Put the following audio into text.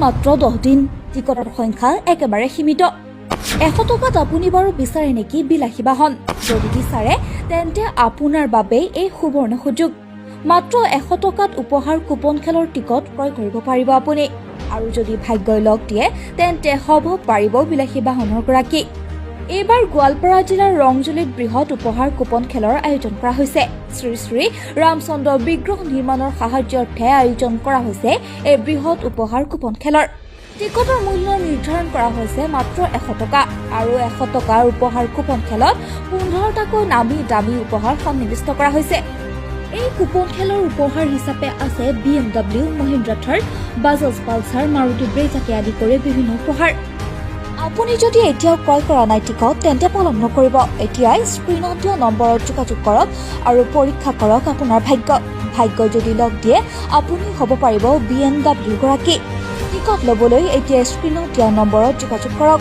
মাত্ৰ 10 দিন টিকটৰ সংখ্যা একেবাৰে সীমিত 100 টকাত আপুনি বাৰু বিচাৰে নেকি বিলাসী বাহন যদি বিচাৰে তেন্তে আপোনাৰ বাবে এই সুবৰ্ণ সুযোগ মাত্ৰ 100 টকাত উপহাৰ কুপন খেলৰ টিকট ক্ৰয় কৰিব পাৰিব আপুনি আৰু যদি ভাগ্যই লগ দিয়ে তেন্তে হ'ব পাৰিব বিলাসী বাহনৰ গৰাকী এইবাৰ গোৱালপাৰা জিলাৰ ৰংজুলিত বৃহৎ উপহাৰ কুপন খেলৰ আয়োজন কৰা হৈছে শ্ৰী শ্ৰী ৰামচন্দ্ৰ বিগ্ৰহ নিৰ্মাণৰ সাহায্যাৰ্থে আয়োজন কৰা হৈছে এই বৃহৎ উপহাৰ কুপন খেলৰ টিকটৰ মূল্য নিৰ্ধাৰণ কৰা হৈছে মাত্ৰ 100 টকা আৰু 100 টকাৰ উপহাৰ কুপন খেলত 15টাকৈ নামী দামী উপহাৰ সন্নিৱিষ্ট কৰা হৈছে এই কুপন খেলৰ উপহাৰ হিচাপে আছে BMW মহিন্দ্ৰা থাৰ বাজাজ পালচাৰ মাৰুতি ব্ৰেজাকে আদি কৰি বিভিন্ন উপহাৰ আপুনি যদি এতিয়াও ক্ৰয় কৰা নাই টিকট তেন্তে পলম নকৰিব এতিয়াই স্ক্ৰিনত দিয়া নম্বৰত যোগাযোগ কৰক আৰু পৰীক্ষা কৰক আপোনাৰ ভাগ্য যদি লগ দিয়ে আপুনি হ'ব পাৰিব BMW গৰাকী টিকট ল'বলৈ এতিয়া স্ক্ৰিনত দিয়া নম্বৰত যোগাযোগ কৰক